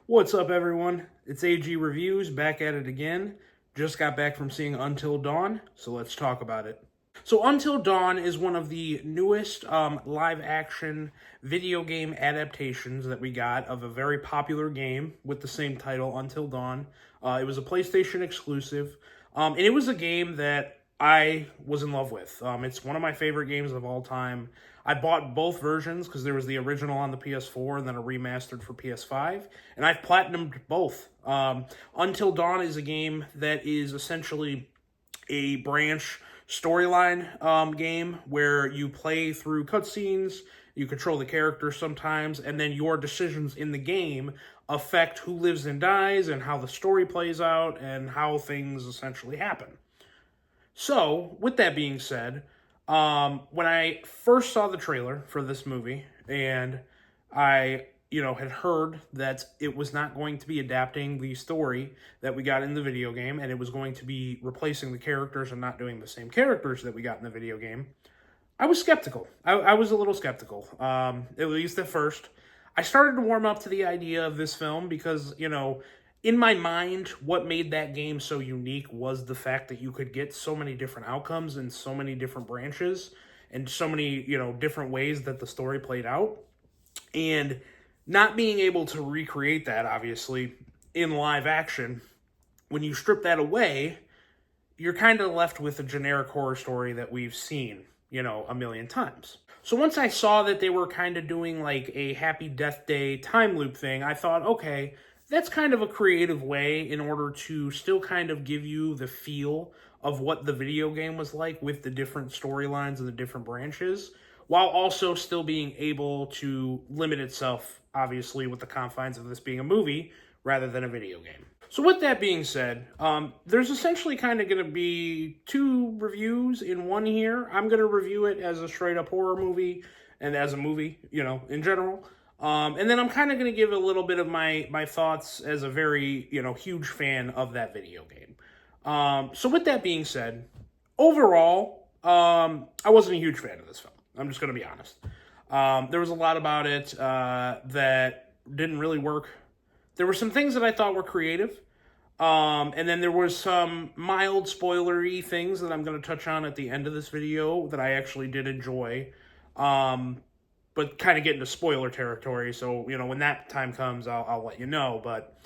What's up, everyone? It's AG Reviews back at it again. Just got back from seeing Until Dawn, so let's talk about it. So, Until Dawn is one of the newest live action video game adaptations that we got of a very popular game with the same title, Until Dawn. It was a PlayStation exclusive, and it was a game that I was in love with. It's one of my favorite games of all time. I bought both versions because there was the original on the PS4 and then a remastered for PS5, and I've platinumed both. Until Dawn is a game that is essentially a branch storyline game where you play through cutscenes, you control the characters sometimes, and then your decisions in the game affect who lives and dies and how the story plays out and how things essentially happen. So, with that being said, when I first saw the trailer for this movie, and I, had heard that it was not going to be adapting the story that we got in the video game, and it was going to be replacing the characters and not doing the same characters that we got in the video game, I was skeptical. I was a little skeptical, at least at first. I started to warm up to the idea of this film because, in my mind, what made that game so unique was the fact that you could get so many different outcomes and so many different branches and so many, different ways that the story played out. And not being able to recreate that, obviously, in live action, when you strip that away, you're kind of left with a generic horror story that we've seen, a million times. So once I saw that they were kind of doing like a Happy Death Day time loop thing, I thought, okay, that's kind of a creative way in order to still kind of give you the feel of what the video game was like with the different storylines and the different branches, while also still being able to limit itself, obviously, with the confines of this being a movie rather than a video game. So with that being said, there's essentially kind of going to be two reviews in one here. I'm going to review it as a straight up horror movie and as a movie, in general. And then I'm kind of going to give a little bit of my thoughts as a very, huge fan of that video game. So with that being said, overall, I wasn't a huge fan of this film. I'm just going to be honest. There was a lot about it that didn't really work. There were some things that I thought were creative. And then there was some mild spoilery things that I'm going to touch on at the end of this video that I actually did enjoy. But kind of get into spoiler territory. So, when that time comes, I'll let you know. But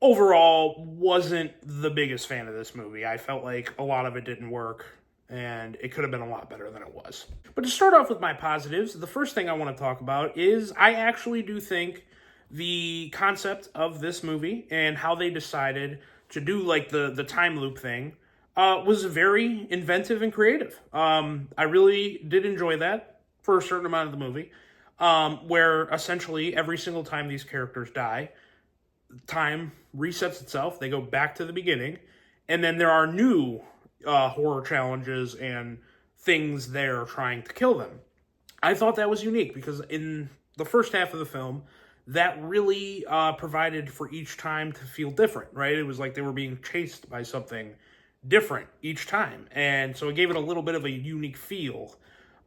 overall, wasn't the biggest fan of this movie. I felt like a lot of it didn't work, and it could have been a lot better than it was. But to start off with my positives, the first thing I want to talk about is I actually do think the concept of this movie and how they decided to do like the time loop thing was very inventive and creative. I really did enjoy that for a certain amount of the movie, where essentially every single time these characters die, time resets itself, they go back to the beginning, and then there are new horror challenges and things there trying to kill them. I thought that was unique because in the first half of the film, that really provided for each time to feel different, right? It was like they were being chased by something different each time, and so it gave it a little bit of a unique feel.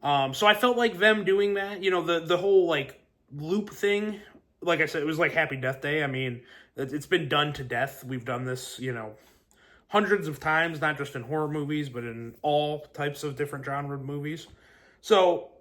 So I felt like them doing that, the whole like loop thing, like I said, it was like Happy Death Day. I mean, it's been done to death. We've done this, hundreds of times, not just in horror movies, but in all types of different genre movies. So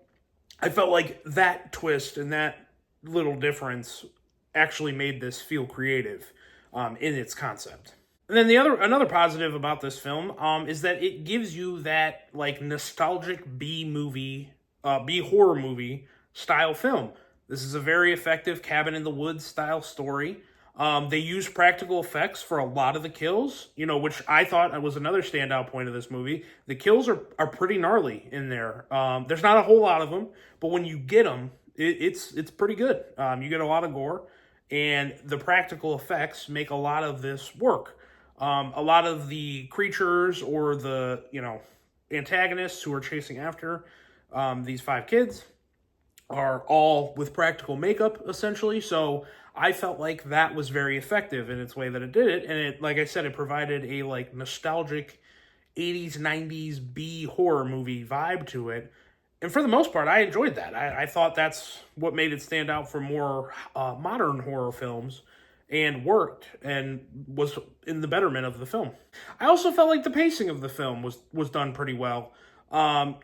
I felt like that twist and that little difference actually made this feel creative in its concept. And then another positive about this film is that it gives you that like nostalgic B horror movie style film. This is a very effective cabin in the woods style story. They use practical effects for a lot of the kills, which I thought was another standout point of this movie. The kills are pretty gnarly in there. There's not a whole lot of them, but when you get them, it's pretty good. You get a lot of gore, and the practical effects make a lot of this work. A lot of the creatures or the, antagonists who are chasing after these five kids are all with practical makeup, essentially. So I felt like that was very effective in its way that it did it. And it, like I said, it provided a like nostalgic 80s, 90s B horror movie vibe to it. And for the most part, I enjoyed that. I thought that's what made it stand out from more modern horror films and worked and was in the betterment of the film. I also felt like the pacing of the film was done pretty well.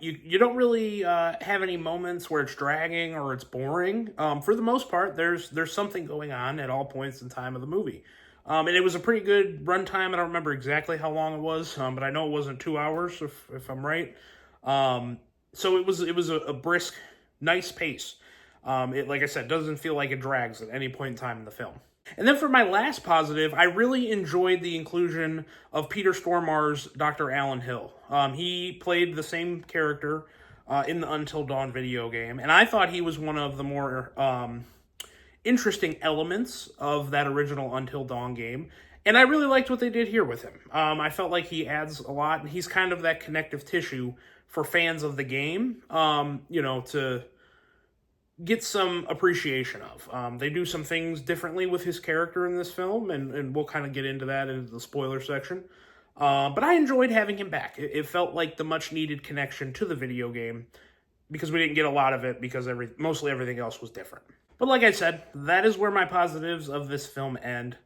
You don't really have any moments where it's dragging or it's boring. For the most part, there's something going on at all points in time of the movie. And it was a pretty good runtime. I don't remember exactly how long it was, but I know it wasn't 2 hours, if I'm right. So it was a brisk, nice pace. It, like I said, doesn't feel like it drags at any point in time in the film. And then for my last positive, I really enjoyed the inclusion of Peter Stormare's Dr. Alan Hill. He played the same character in the Until Dawn video game, and I thought he was one of the more interesting elements of that original Until Dawn game. And I really liked what they did here with him. I felt like he adds a lot, and he's kind of that connective tissue for fans of the game, to get some appreciation of. They do some things differently with his character in this film, and we'll kind of get into that in the spoiler section. But I enjoyed having him back. It felt like the much-needed connection to the video game, because we didn't get a lot of it because mostly everything else was different. But like I said, that is where my positives of this film end.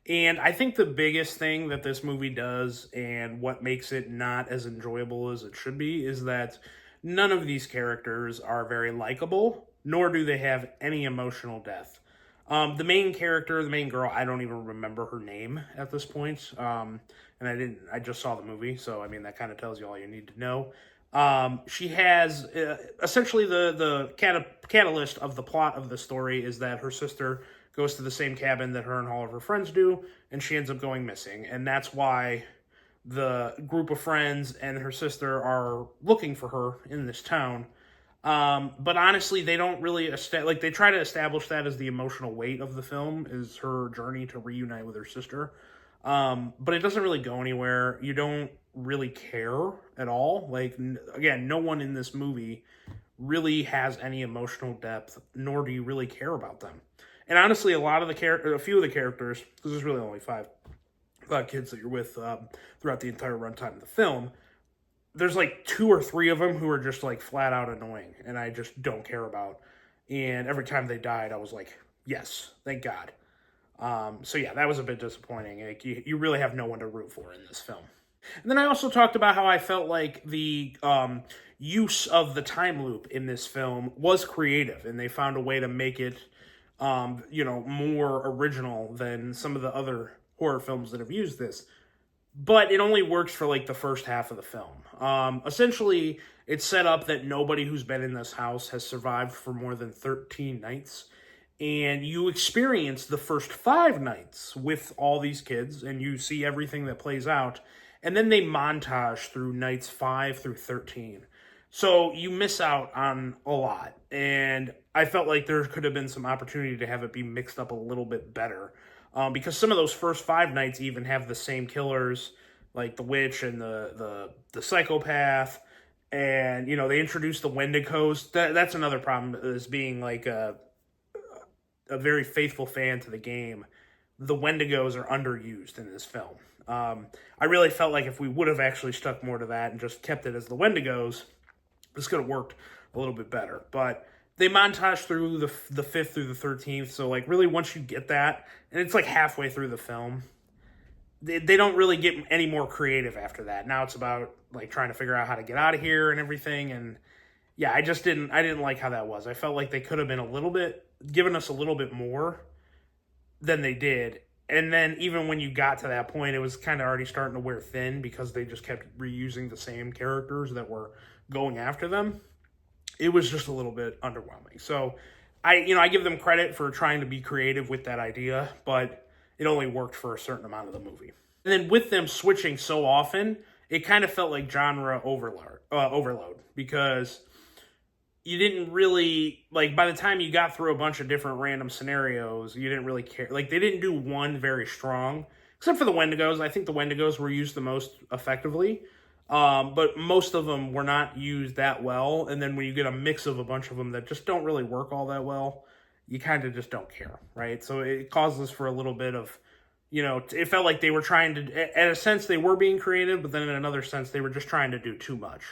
And I think the biggest thing that this movie does, and what makes it not as enjoyable as it should be, is that none of these characters are very likable, nor do they have any emotional depth. The main character, the main girl, I don't even remember her name at this point. And I just saw the movie, so I mean, that kind of tells you all you need to know. She has essentially the catalyst of the plot of the story is that her sister goes to the same cabin that her and all of her friends do, and she ends up going missing. And that's why the group of friends and her sister are looking for her in this town. But honestly, they don't really they try to establish that as the emotional weight of the film is her journey to reunite with her sister. But it doesn't really go anywhere. You don't really care at all. Like, again, no one in this movie really has any emotional depth, nor do you really care about them. And honestly, a few of the characters, because there's really only five kids that you're with throughout the entire runtime of the film, there's like 2 or 3 of them who are just like flat out annoying, and I just don't care about. And every time they died, I was like, yes, thank God. So yeah, that was a bit disappointing. Like, you really have no one to root for in this film. And then I also talked about how I felt like the use of the time loop in this film was creative, and they found a way to make it, more original than some of the other horror films that have used this. But it only works for like the first half of the film. Essentially, it's set up that nobody who's been in this house has survived for more than 13 nights. And you experience the first 5 nights with all these kids, and you see everything that plays out. And then they montage through nights 5 through 13. So you miss out on a lot. And I felt like there could have been some opportunity to have it be mixed up a little bit better. Because some of those first 5 nights even have the same killers, like the witch and the psychopath. And, they introduced the Wendigos. That's another problem, is being like a very faithful fan to the game. The Wendigos are underused in this film. I really felt like if we would have actually stuck more to that and just kept it as the Wendigos, this could have worked a little bit better. But they montage through the 5th through the 13th, so like really once you get that, and it's like halfway through the film, they don't really get any more creative after that. Now it's about like trying to figure out how to get out of here and everything, and yeah, I didn't like how that was. I felt like they could have been given us a little bit more than they did. And then even when you got to that point, it was kind of already starting to wear thin because they just kept reusing the same characters that were going after them. It was just a little bit underwhelming. So I give them credit for trying to be creative with that idea, but it only worked for a certain amount of the movie. And then with them switching so often, it kind of felt like genre overload, because you didn't really, like, by the time you got through a bunch of different random scenarios, you didn't really care. Like, they didn't do one very strong, except for the Wendigos. I think the Wendigos were used the most effectively, but most of them were not used that well. And then when you get a mix of a bunch of them that just don't really work all that well, you kind of just don't care, right? So it causes for a little bit of, it felt like they were trying to, in a sense, they were being creative, but then in another sense, they were just trying to do too much.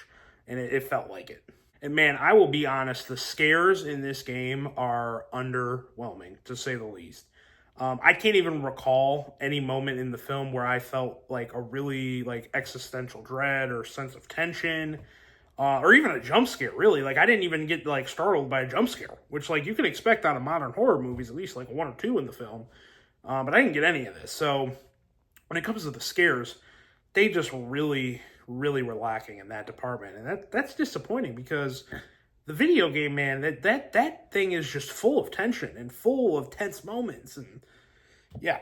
And it felt like it. And man, I will be honest, the scares in this game are underwhelming, to say the least. I can't even recall any moment in the film where I felt like a really like existential dread or sense of tension, or even a jump scare. Really, like I didn't even get like startled by a jump scare, which like you can expect out of modern horror movies, at least like one or two in the film. But I didn't get any of this. So when it comes to the scares, they just really were lacking in that department, and that's disappointing because the video game, man, that thing is just full of tension and full of tense moments, and yeah,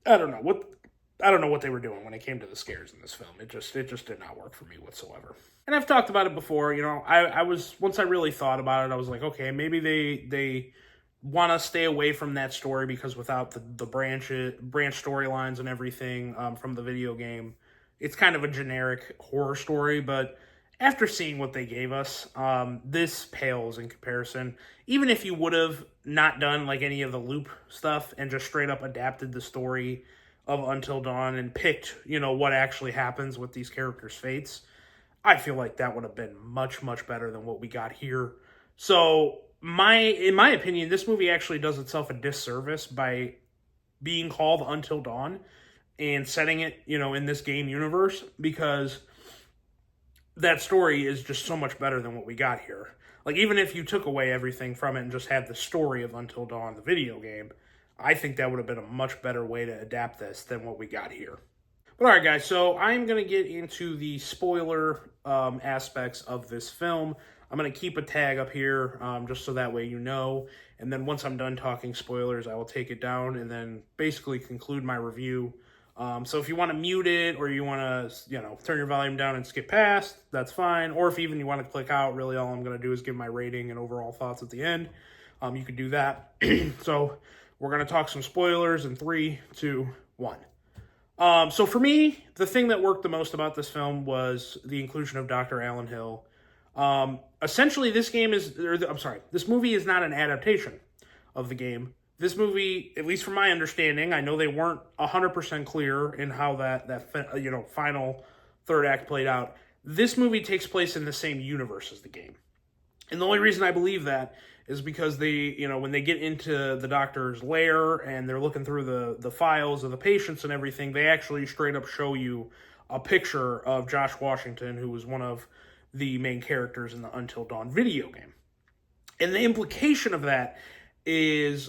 I don't know what they were doing when it came to the scares in this film. It just did not work for me whatsoever. And I've talked about it before. You know, I was once I really thought about it, I was like, okay, maybe they want to stay away from that story because without the branch storylines and everything from the video game, it's kind of a generic horror story. But after seeing what they gave us, this pales in comparison. Even if you would have not done like any of the loop stuff and just straight up adapted the story of Until Dawn and picked, you know, what actually happens with these characters' fates, I feel like that would have been much better than what we got here. So in my opinion, this movie actually does itself a disservice by being called Until Dawn and setting it, you know, in this game universe, because that story is just so much better than what we got here. Like, even if you took away everything from it and just had the story of Until Dawn, the video game, I think that would have been a much better way to adapt this than what we got here. But all right, guys, so I'm going to get into the spoiler aspects of this film. I'm going to keep a tag up here just so that way you know. And then once I'm done talking spoilers, I will take it down and then basically conclude my review. So if you want to mute it or you want to, you know, turn your volume down and skip past, that's fine. Or if even you want to click out, really all I'm going to do is give my rating and overall thoughts at the end. You could do that. So we're going to talk some spoilers in 3, 2, 1. So for me, the thing that worked the most about this film was the inclusion of Dr. Alan Hill. Essentially, this movie is not an adaptation of the game. This movie, at least from my understanding, I know they weren't 100% clear in how that final third act played out. This movie takes place in the same universe as the game. And the only reason I believe that is because when they get into the doctor's lair and they're looking through the files of the patients and everything, they actually straight up show you a picture of Josh Washington, who was one of the main characters in the Until Dawn video game. And the implication of that is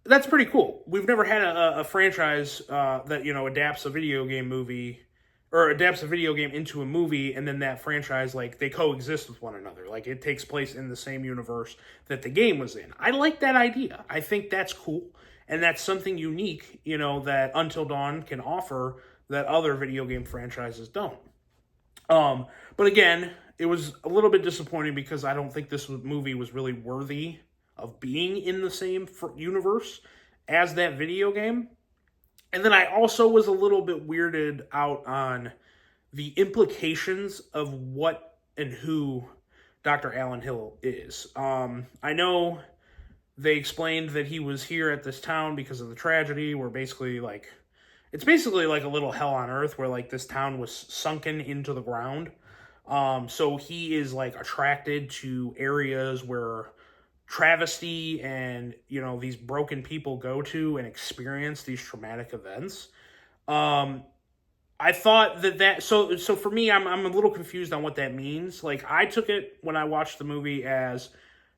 that's pretty cool. We've never had a franchise that, you know, adapts a video game movie or adapts a video game into a movie, and then that franchise, like, they coexist with one another. Like, it takes place in the same universe that the game was in. I like that idea. I think that's cool, and that's something unique, you know, that Until Dawn can offer that other video game franchises don't. But again, it was a little bit disappointing because I don't think this movie was really worthy of being in the same universe as that video game. And then I also was a little bit weirded out on the implications of what and who Dr. Alan Hill is. I know they explained that he was here at this town because of the tragedy, where it's basically like a little hell on earth where like this town was sunken into the ground. So he is like attracted to areas where travesty and, you know, these broken people go to and experience these traumatic events. I thought so for me, I'm a little confused on what that means. Like, I took it when I watched the movie as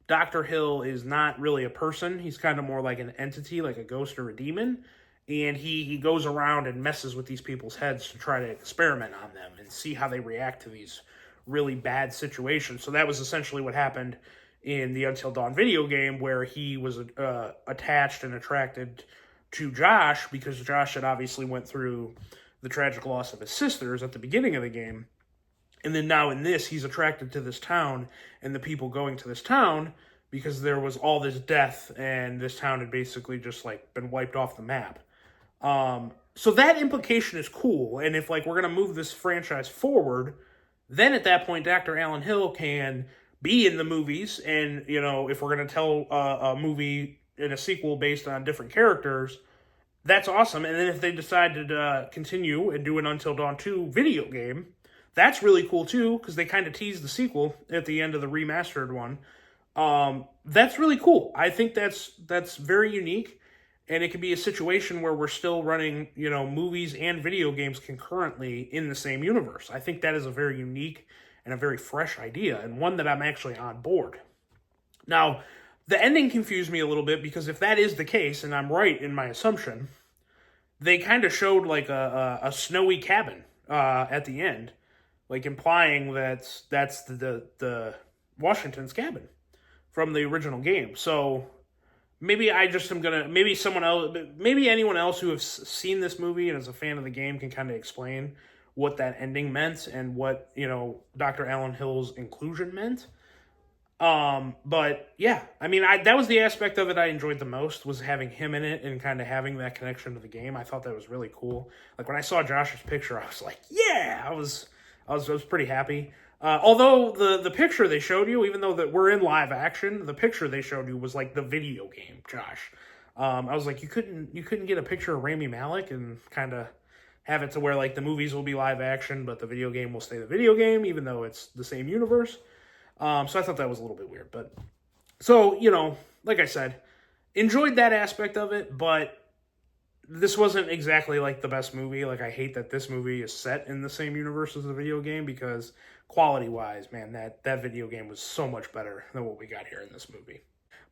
Dr. Hill is not really a person. He's kind of more like an entity, like a ghost or a demon. And he goes around and messes with these people's heads to try to experiment on them and see how they react to these really bad situations. So that was essentially what happened in the Until Dawn video game, where he was attached and attracted to Josh because Josh had obviously went through the tragic loss of his sisters at the beginning of the game. And then now in this, he's attracted to this town and the people going to this town because there was all this death and this town had basically just like been wiped off the map. So that implication is cool. And if like we're going to move this franchise forward, then at that point, Dr. Alan Hill can be in the movies. And, you know, if we're going to tell a movie in a sequel based on different characters, that's awesome. And then if they decide to continue and do an Until Dawn 2 video game, that's really cool too, because they kind of teased the sequel at the end of the remastered one. That's really cool. I think that's very unique. And it could be a situation where we're still running, movies and video games concurrently in the same universe. I think that is a very unique and a very fresh idea, and one that I'm actually on board. Now, the ending confused me a little bit, because if that is the case, and I'm right in my assumption, they kind of showed like a snowy cabin at the end, like implying that that's the Washington's cabin from the original game. So maybe I just am gonna, maybe someone else, maybe anyone else who has seen this movie and is a fan of the game can kind of explain what that ending meant and what, Dr. Alan Hill's inclusion meant. But yeah, I mean, that was the aspect of it I enjoyed the most, was having him in it and kind of having that connection to the game. I thought that was really cool. Like when I saw Josh's picture, I was like, yeah, I was pretty happy. Although the picture they showed you, even though that we're in live action, the picture they showed you was like the video game, Josh. I was like, you couldn't get a picture of Rami Malek and kind of have it to where like the movies will be live action, but the video game will stay the video game, even though it's the same universe. So I thought that was a little bit weird, but so, like I said, enjoyed that aspect of it, but this wasn't exactly like the best movie. Like, I hate that this movie is set in the same universe as the video game, because quality-wise, man, that video game was so much better than what we got here in this movie.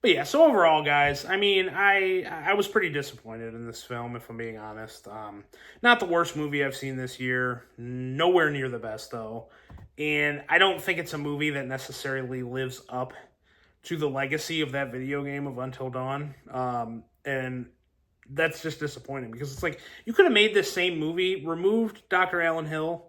But yeah, so overall, guys, I mean, I was pretty disappointed in this film, if I'm being honest. Not the worst movie I've seen this year. Nowhere near the best, though. And I don't think it's a movie that necessarily lives up to the legacy of that video game of Until Dawn. And that's just disappointing, because it's like, you could have made this same movie, removed Dr. Alan Hill,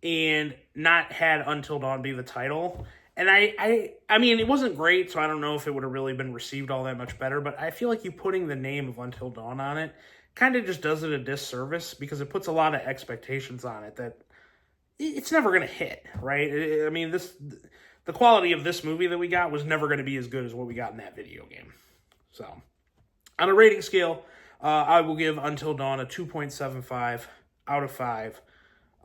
and not had Until Dawn be the title. And I mean, it wasn't great, so I don't know if it would have really been received all that much better, but I feel like you putting the name of Until Dawn on it kind of just does it a disservice, because it puts a lot of expectations on it that it's never going to hit, right? I mean, the quality of this movie that we got was never going to be as good as what we got in that video game. So, on a rating scale, I will give Until Dawn a 2.75 out of 5.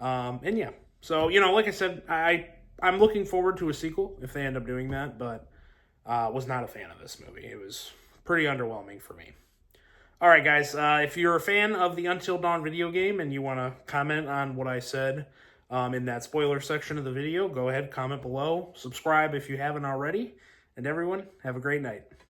And yeah, so, like I said, I'm looking forward to a sequel if they end up doing that, but was not a fan of this movie. It was pretty underwhelming for me. All right, guys, if you're a fan of the Until Dawn video game and you want to comment on what I said in that spoiler section of the video, go ahead, comment below, subscribe if you haven't already, and everyone, have a great night.